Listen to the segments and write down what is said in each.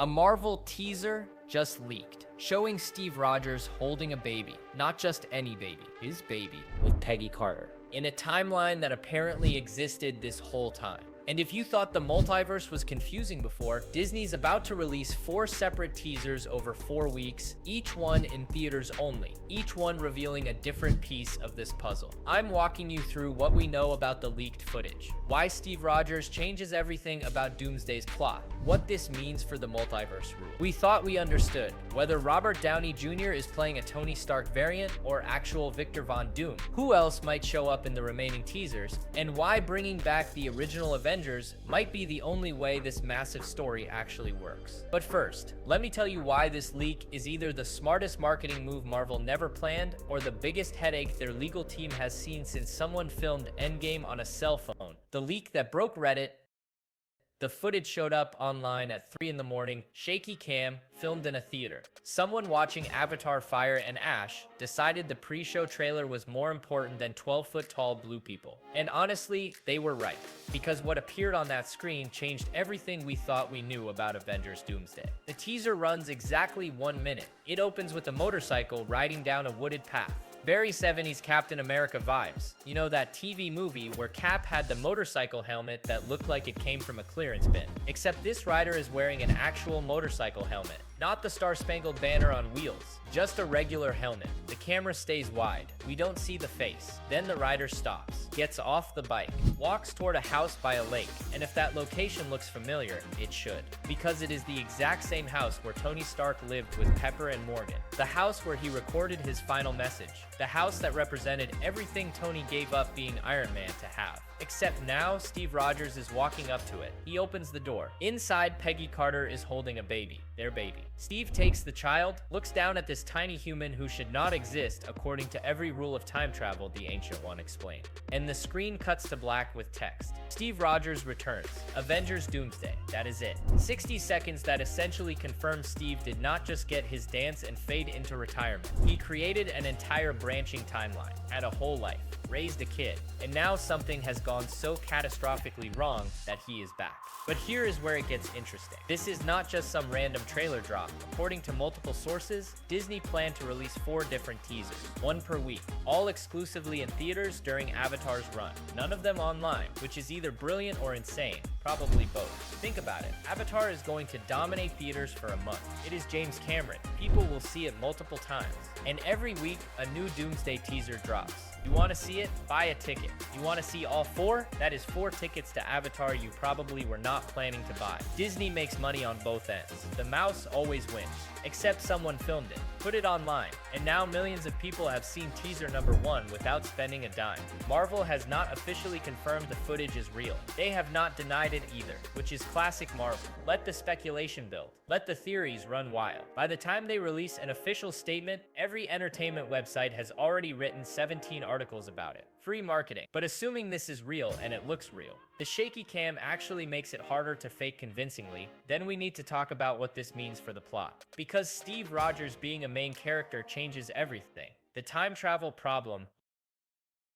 A Marvel teaser just leaked, showing Steve Rogers holding a baby. Not just any baby, his baby, with Peggy Carter, in a timeline that apparently existed this whole time. And if you thought the multiverse was confusing before, Disney's about to release 4 separate teasers over 4 weeks, each one in theaters only, each one revealing a different piece of this puzzle. I'm walking you through what we know about the leaked footage, why Steve Rogers changes everything about Doomsday's plot, what this means for the multiverse rule. We thought we understood whether Robert Downey Jr. is playing a Tony Stark variant or actual Victor Von Doom, who else might show up in the remaining teasers, and why bringing back the original Avengers might be the only way this massive story actually works. But first, let me tell you why this leak is either the smartest marketing move Marvel never planned or the biggest headache their legal team has seen since someone filmed Endgame on a cell phone. The leak that broke Reddit. The footage showed up online at 3 in the morning, shaky cam, filmed in a theater. Someone watching Avatar Fire and Ash decided the pre-show trailer was more important than 12-foot-tall blue people. And honestly, they were right, because what appeared on that screen changed everything we thought we knew about Avengers Doomsday. The teaser runs exactly 1 minute. It opens with a motorcycle riding down a wooded path. Very 70s Captain America vibes. You know, that TV movie where Cap had the motorcycle helmet that looked like it came from a clearance bin. Except this rider is wearing an actual motorcycle helmet, not the Star-Spangled Banner on wheels, just a regular helmet. The camera stays wide. We don't see the face. Then the rider stops, gets off the bike, walks toward a house by a lake, and if that location looks familiar, it should. Because it is the exact same house where Tony Stark lived with Pepper and Morgan. The house where he recorded his final message. The house that represented everything Tony gave up being Iron Man to have. Except now, Steve Rogers is walking up to it. He opens the door. Inside, Peggy Carter is holding a baby. Their baby. Steve takes the child, looks down at this tiny human who should not exist according to every rule of time travel, the Ancient One explained. And the screen cuts to black with text. Steve Rogers returns. Avengers Doomsday. That is it. 60 seconds that essentially confirms Steve did not just get his dance and fade into retirement. He created an entire branching timeline, had a whole life, raised a kid, and now something has gone so catastrophically wrong that he is back. But here is where it gets interesting. This is not just some random trailer drop. According to multiple sources, Disney planned to release 4 different teasers, 1 per week, all exclusively in theaters during Avatar's run. None of them online, which is either brilliant or insane, probably both. Think about it. Avatar is going to dominate theaters for a month. It is James Cameron. People will see it multiple times. And every week, a new Doomsday teaser drops. You want to see it? Buy a ticket. You want to see all 4? That is 4 tickets to Avatar you probably were not planning to buy. Disney makes money on both ends. The mouse always wins. Except someone filmed it, put it online, and now millions of people have seen teaser number 1 without spending a dime. Marvel has not officially confirmed the footage is real. They have not denied it either, which is classic Marvel. Let the speculation build. Let the theories run wild. By the time they release an official statement, every entertainment website has already written 17 articles about it. Free marketing. But assuming this is real and it looks real, the shaky cam actually makes it harder to fake convincingly. Then we need to talk about what this means for the plot. Because Steve Rogers being a main character changes everything. The time travel problem.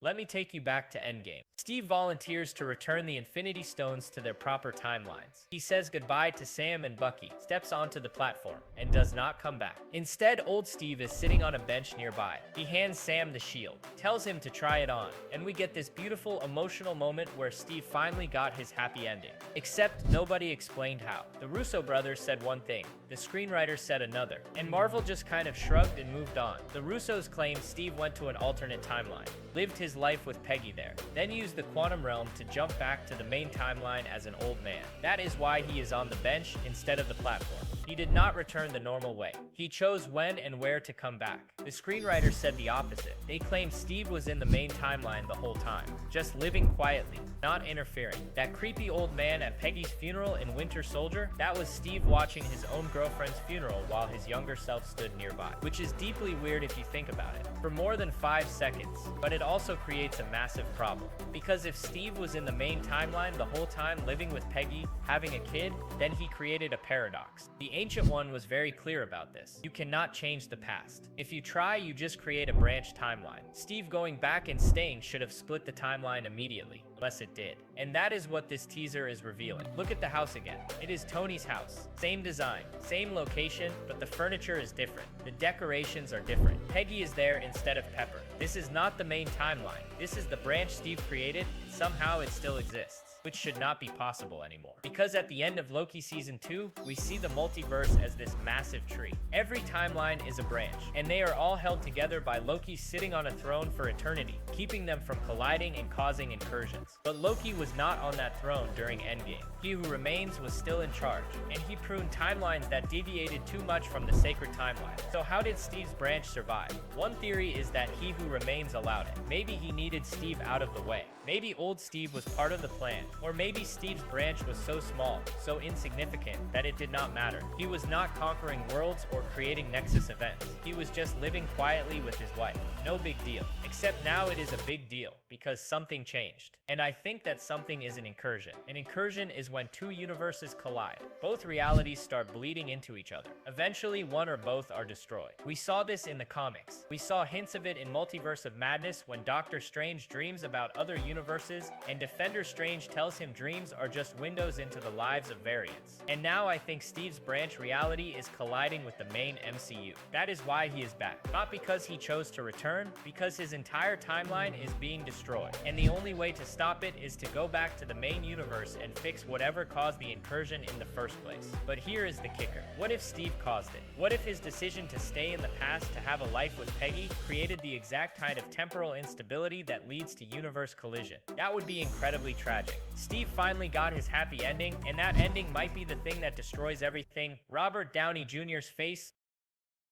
Let me take you back to Endgame. Steve volunteers to return the Infinity Stones to their proper timelines. He says goodbye to Sam and Bucky, steps onto the platform, and does not come back. Instead, old Steve is sitting on a bench nearby. He hands Sam the shield, tells him to try it on, and we get this beautiful emotional moment where Steve finally got his happy ending. Except nobody explained how. The Russo brothers said one thing, the screenwriters said another, and Marvel just kind of shrugged and moved on. The Russos claim Steve went to an alternate timeline, lived his life with Peggy there, then used the quantum realm to jump back to the main timeline as an old man. That is why he is on the bench instead of the platform. He did not return the normal way. He chose when and where to come back. The screenwriters said the opposite. They claimed Steve was in the main timeline the whole time, just living quietly, not interfering. That creepy old man at Peggy's funeral in Winter Soldier, that was Steve watching his own girlfriend's funeral while his younger self stood nearby, which is deeply weird if you think about it, for more than 5 seconds. But it also creates a massive problem, because if Steve was in the main timeline the whole time living with Peggy, having a kid, then he created a paradox. The Ancient One was very clear about this. You cannot change the past. If you try, you just create a branch timeline. Steve going back and staying should have split the timeline immediately. unless it did. And that is what this teaser is revealing. Look at the house again. It is Tony's house. Same design, same location, but the furniture is different. The decorations are different. Peggy is there instead of Pepper. This is not the main timeline. This is the branch Steve created, and somehow it still exists, which should not be possible anymore. Because at the end of Loki Season 2, we see the multiverse as this massive tree. Every timeline is a branch, and they are all held together by Loki sitting on a throne for eternity, keeping them from colliding and causing incursions. But Loki was not on that throne during Endgame. He Who Remains was still in charge, and he pruned timelines that deviated too much from the sacred timeline. So how did Steve's branch survive? One theory is that He Who Remains allowed it. Maybe he needed Steve out of the way. Maybe old Steve was part of the plan, or maybe Steve's branch was so small, so insignificant, that it did not matter. He was not conquering worlds or creating Nexus events. He was just living quietly with his wife. No big deal. Except now it is a big deal, because something changed. And I think that something is an incursion. An incursion is when two universes collide. Both realities start bleeding into each other. Eventually, one or both are destroyed. We saw this in the comics. We saw hints of it in Multiverse of Madness when Doctor Strange dreams about other universes, and Defender Strange tells him dreams are just windows into the lives of variants. And now I think Steve's branch reality is colliding with the main MCU. That is why he is back. Not because he chose to return, because his entire timeline is being destroyed. And the only way to stop it is to go back to the main universe and fix whatever caused the incursion in the first place. But here is the kicker. What if Steve caused it? What if his decision to stay in the past to have a life with Peggy created the exact kind of temporal instability that leads to universe collision? That would be incredibly tragic. Steve finally got his happy ending, and that ending might be the thing that destroys everything. Robert Downey Jr.'s face.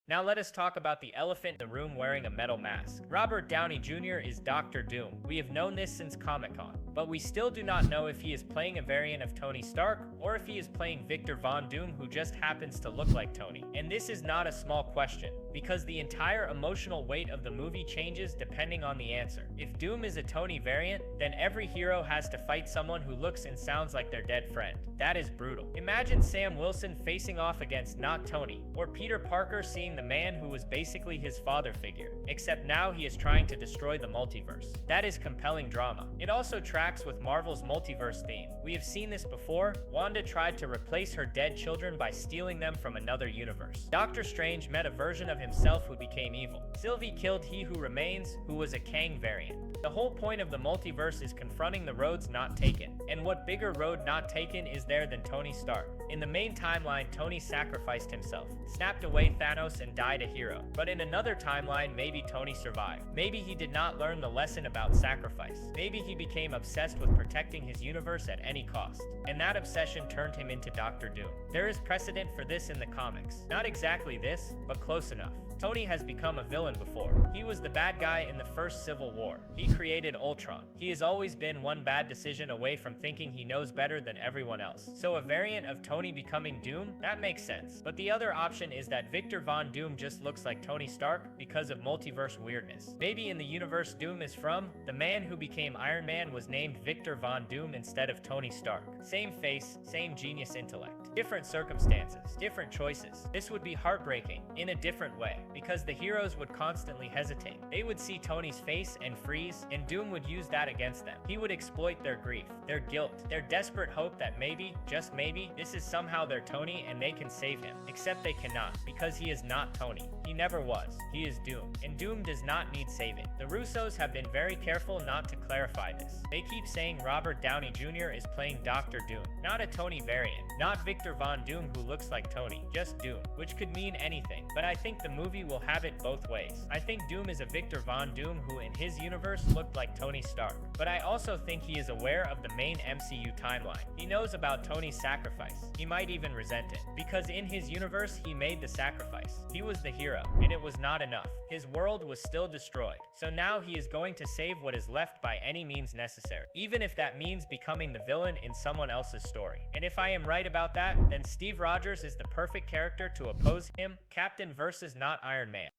Now let us talk about the elephant in the room wearing a metal mask. Robert Downey Jr. is Dr. Doom. We have known this since Comic-Con, but we still do not know if he is playing a variant of Tony Stark or if he is playing Victor Von Doom, who just happens to look like Tony. And this is not a small question, because the entire emotional weight of the movie changes depending on the answer. If Doom is a Tony variant, then every hero has to fight someone who looks and sounds like their dead friend. That is brutal. Imagine Sam Wilson facing off against not Tony, or Peter Parker seeing the man who was basically his father figure, except now he is trying to destroy the multiverse. That is compelling drama. It also tracks with Marvel's multiverse theme. We have seen this before. Wanda tried to replace her dead children by stealing them from another universe. Doctor Strange met a version of himself who became evil. Sylvie killed He Who Remains, who was a Kang variant. The whole point of the multiverse is confronting the roads not taken. And what bigger road not taken is there than Tony Stark? In the main timeline, Tony sacrificed himself, snapped away Thanos, and died a hero. But in another timeline, maybe Tony survived. Maybe he did not learn the lesson about sacrifice. Maybe he became obsessed with protecting his universe at any cost. And that obsession turned him into Dr. Doom. There is precedent for this in the comics. Not exactly this, but close enough. Tony has become a villain before. He was the bad guy in the first Civil War. He created Ultron. He has always been one bad decision away from thinking he knows better than everyone else. So a variant of Tony becoming Doom? That makes sense. But the other option is that Victor Von Doom just looks like Tony Stark because of multiverse weirdness. Maybe in the universe Doom is from, the man who became Iron Man was named Victor Von Doom instead of Tony Stark. Same face, same genius intellect. Different circumstances, different choices. This would be heartbreaking in a different way, because the heroes would constantly hesitate. They would see Tony's face and freeze, and Doom would use that against them. He would exploit their grief, their guilt, their desperate hope that maybe, just maybe, this is somehow their Tony and they can save him. Except they cannot, because he is not Tony. He never was. He is Doom. And Doom does not need saving. The Russos have been very careful not to clarify this. They keep saying Robert Downey Jr. is playing Dr. Doom, not a Tony variant, not Victor Von Doom who looks like Tony, just Doom, which could mean anything. But I think the movie will have it both ways. I think Doom is a Victor Von Doom who in his universe looked like Tony Stark. But I also think he is aware of the main MCU timeline. He knows about Tony's sacrifice. He might even resent it, because in his universe he made the sacrifice. He was the hero, and it was not enough. His world was still destroyed. So now he is going to save what is left by any means necessary, even if that means becoming the villain in someone else's story. And if I am right about that, then Steve Rogers is the perfect character to oppose him. Captain versus not Iron Man.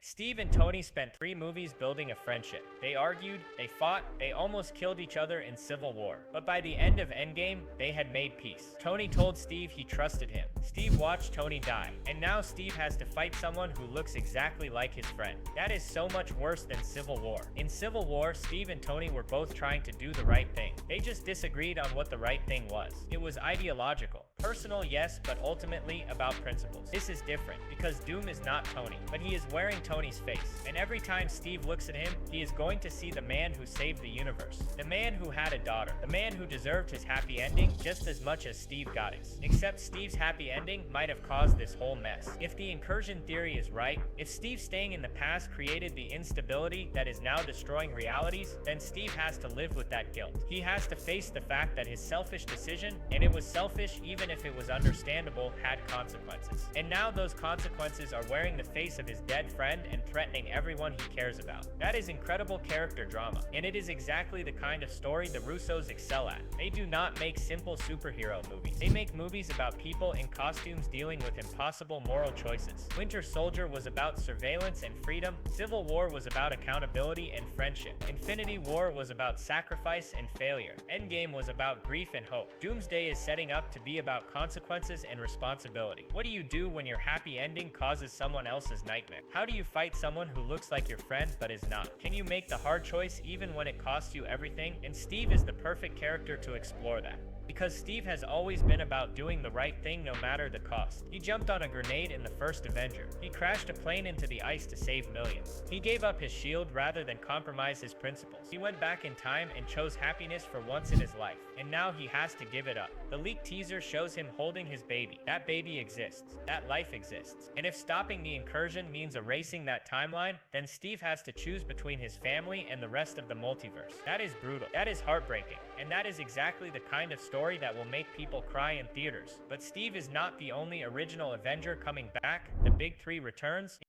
Steve and Tony spent 3 movies building a friendship. They argued, they fought, they almost killed each other in Civil War. But by the end of Endgame, they had made peace. Tony told Steve he trusted him. Steve watched Tony die, and now Steve has to fight someone who looks exactly like his friend. That is so much worse than Civil War. In Civil War, Steve and Tony were both trying to do the right thing. They just disagreed on what the right thing was. It was ideological. Personal, yes, but ultimately about principles. This is different, because Doom is not Tony, but he is wearing Tony's face. And every time Steve looks at him, he is going to see the man who saved the universe. The man who had a daughter. The man who deserved his happy ending just as much as Steve got his. Except Steve's happy ending might have caused this whole mess. If the incursion theory is right, if Steve staying in the past created the instability that is now destroying realities, then Steve has to live with that guilt. He has to face the fact that his selfish decision, and it was selfish even if it was understandable, had consequences. And now those consequences are wearing the face of his dead friend and threatening everyone he cares about. That is incredible character drama, and it is exactly the kind of story the Russos excel at. They do not make simple superhero movies. They make movies about people in costumes dealing with impossible moral choices. Winter Soldier was about surveillance and freedom. Civil War was about accountability and friendship. Infinity War was about sacrifice and failure. Endgame was about grief and hope. Doomsday is setting up to be about consequences and responsibility. What do you do when your happy ending causes someone else's nightmare? How do you fight someone who looks like your friend but is not? Can you make the hard choice even when it costs you everything? And Steve is the perfect character to explore that. Because Steve has always been about doing the right thing no matter the cost. He jumped on a grenade in the first Avenger. He crashed a plane into the ice to save millions. He gave up his shield rather than compromise his principles. He went back in time and chose happiness for once in his life. And now he has to give it up. The leaked teaser shows him holding his baby. That baby exists. That life exists. And if stopping the incursion means erasing that timeline, then Steve has to choose between his family and the rest of the multiverse. That is brutal. That is heartbreaking. And that is exactly the kind of story that will make people cry in theaters. But Steve is not the only original Avenger coming back. The Big Three returns.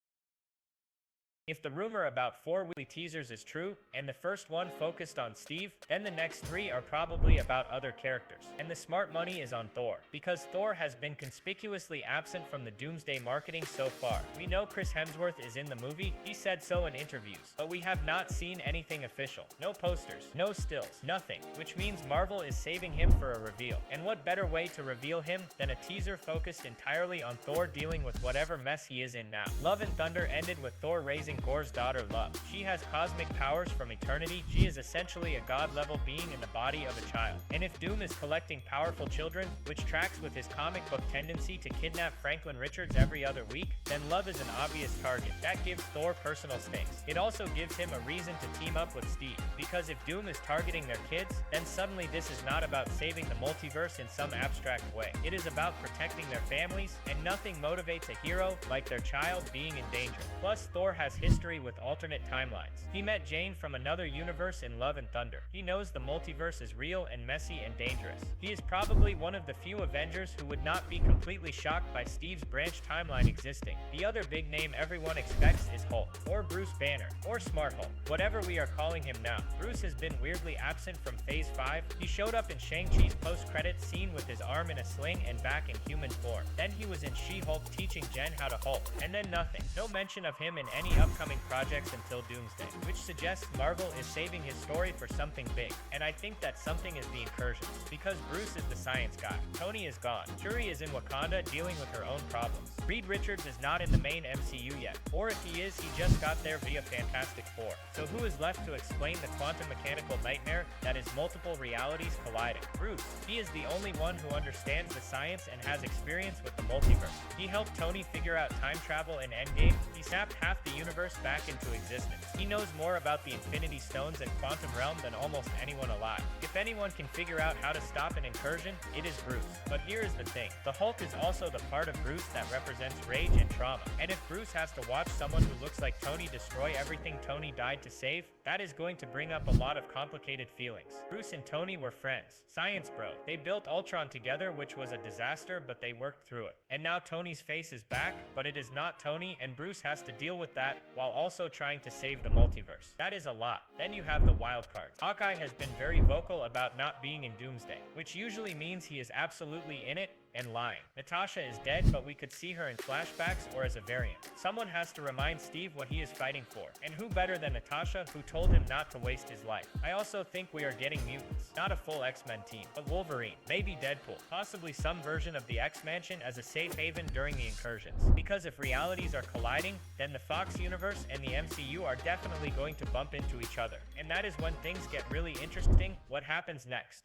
If the rumor about 4 weekly teasers is true, and the first one focused on Steve, then the next 3 are probably about other characters. And the smart money is on Thor, because Thor has been conspicuously absent from the Doomsday marketing so far. We know Chris Hemsworth is in the movie, he said so in interviews, but we have not seen anything official. No posters, no stills, nothing, which means Marvel is saving him for a reveal. And what better way to reveal him than a teaser focused entirely on Thor dealing with whatever mess he is in now. Love and Thunder ended with Thor raising Gor's daughter Love. She has cosmic powers from eternity. She is essentially a god-level being in the body of a child. And if Doom is collecting powerful children, which tracks with his comic book tendency to kidnap Franklin Richards every other week, then Love is an obvious target. That gives Thor personal stakes. It also gives him a reason to team up with Steve, because if Doom is targeting their kids, then suddenly this is not about saving the multiverse in some abstract way. It is about protecting their families, and nothing motivates a hero like their child being in danger. Plus, Thor has history with alternate timelines. He met Jane from another universe in Love and Thunder. He knows the multiverse is real and messy and dangerous. He is probably one of the few Avengers who would not be completely shocked by Steve's branch timeline existing. The other big name everyone expects is Hulk, or Bruce Banner, or Smart Hulk, whatever we are calling him now. Bruce has been weirdly absent from Phase 5. He showed up in Shang-Chi's post-credits scene with his arm in a sling and back in human form. Then he was in She-Hulk teaching Jen how to Hulk, and then nothing. No mention of him in any upcoming projects until Doomsday, which suggests Marvel is saving his story for something big. And I think that something is the Incursions, because Bruce is the science guy. Tony is gone. Shuri is in Wakanda dealing with her own problems. Reed Richards is not in the main MCU yet, or if he is, he just got there via Fantastic Four. So who is left to explain the quantum mechanical nightmare that is multiple realities colliding? Bruce. He is the only one who understands the science and has experience with the multiverse. He helped Tony figure out time travel in Endgame. He snapped half the universe back into existence. He knows more about the Infinity Stones and Quantum Realm than almost anyone alive. If anyone can figure out how to stop an incursion, it is Bruce. But here is the thing. The Hulk is also the part of Bruce that represents rage and trauma. And if Bruce has to watch someone who looks like Tony destroy everything Tony died to save, that is going to bring up a lot of complicated feelings. Bruce and Tony were friends. Science bro. They built Ultron together, which was a disaster, but they worked through it. And now Tony's face is back, but it is not Tony, and Bruce has to deal with that while also trying to save the multiverse. That is a lot. Then you have the wild cards. Hawkeye has been very vocal about not being in Doomsday, which usually means he is absolutely in it, and lying. Natasha is dead, but we could see her in flashbacks or as a variant. Someone has to remind Steve what he is fighting for. And who better than Natasha, who told him not to waste his life? I also think we are getting mutants. Not a full X-Men team, but Wolverine, maybe Deadpool, possibly some version of the X-Mansion as a safe haven during the Incursions. Because if realities are colliding, then the Fox universe and the MCU are definitely going to bump into each other. And that is when things get really interesting. What happens next?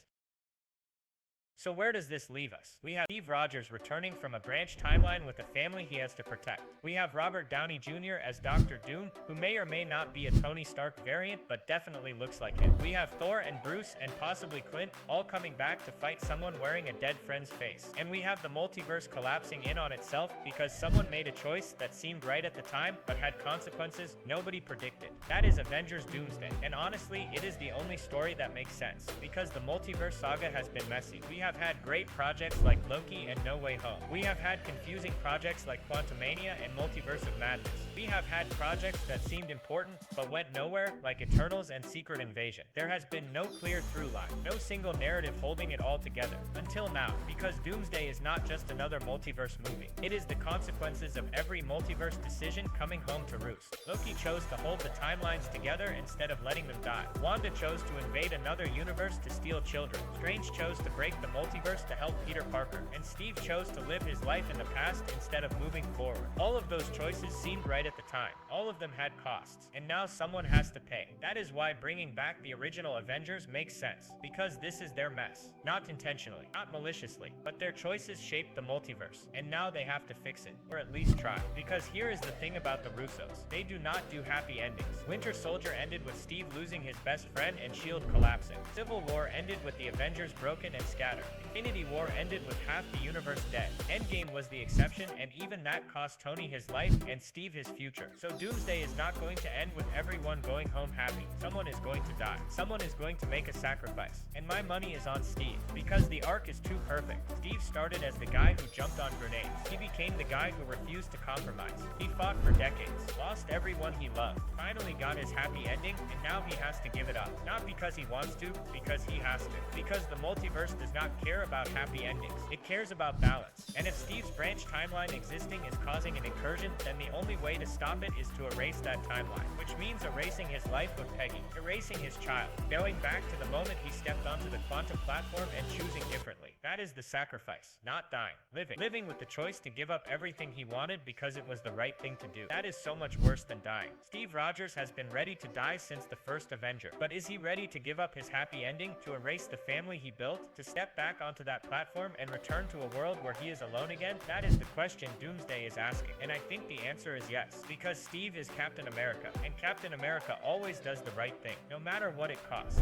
So where does this leave us? We have Steve Rogers returning from a branch timeline with a family he has to protect. We have Robert Downey Jr. as Dr. Doom, who may or may not be a Tony Stark variant, but definitely looks like him. We have Thor and Bruce and possibly Clint all coming back to fight someone wearing a dead friend's face. And we have the multiverse collapsing in on itself because someone made a choice that seemed right at the time, but had consequences nobody predicted. That is Avengers Doomsday. And honestly, it is the only story that makes sense, because the multiverse saga has been messy. We have had great projects like Loki and No Way Home. We have had confusing projects like Quantumania and Multiverse of Madness. We have had projects that seemed important but went nowhere, like Eternals and Secret Invasion. There has been no clear through line, no single narrative holding it all together, until now, because Doomsday is not just another multiverse movie. It is the consequences of every multiverse decision coming home to roost. Loki chose to hold the timelines together instead of letting them die. Wanda chose to invade another universe to steal children. Strange chose to break the multiverse to help Peter Parker, and Steve chose to live his life in the past instead of moving forward. All of those choices seemed right at the time. All of them had costs, and now someone has to pay. That is why bringing back the original Avengers makes sense, because this is their mess. Not intentionally, not maliciously, but their choices shaped the multiverse, and now they have to fix it, or at least try. Because here is the thing about the Russos. They do not do happy endings. Winter Soldier ended with Steve losing his best friend and S.H.I.E.L.D. collapsing. Civil War ended with the Avengers broken and scattered. Infinity War ended with half the universe dead. Endgame was the exception, and even that cost Tony his life and Steve his future. So Doomsday is not going to end with everyone going home happy. Someone is going to die. Someone is going to make a sacrifice. And my money is on Steve, because the arc is too perfect. Steve started as the guy who jumped on grenades. He became the guy who refused to compromise. He fought for decades, lost everyone he loved, finally got his happy ending, and now he has to give it up. Not because he wants to, because he has to. Because the multiverse does not care about happy endings. It cares about balance. And if Steve's branch timeline existing is causing an incursion, then the only way to stop it is to erase that timeline, which means erasing his life with Peggy, erasing his child, going back to the moment he stepped onto the quantum platform and choosing differently. That is the sacrifice, not dying. Living with the choice to give up everything he wanted because it was the right thing to do. That is so much worse than dying. Steve Rogers has been ready to die since the first Avenger, but is he ready to give up his happy ending, to erase the family he built, to step back onto that platform and return to a world where he is alone again? That is the question Doomsday is asking, and I think the answer is yes, because Steve is Captain America, and Captain America always does the right thing, no matter what it costs.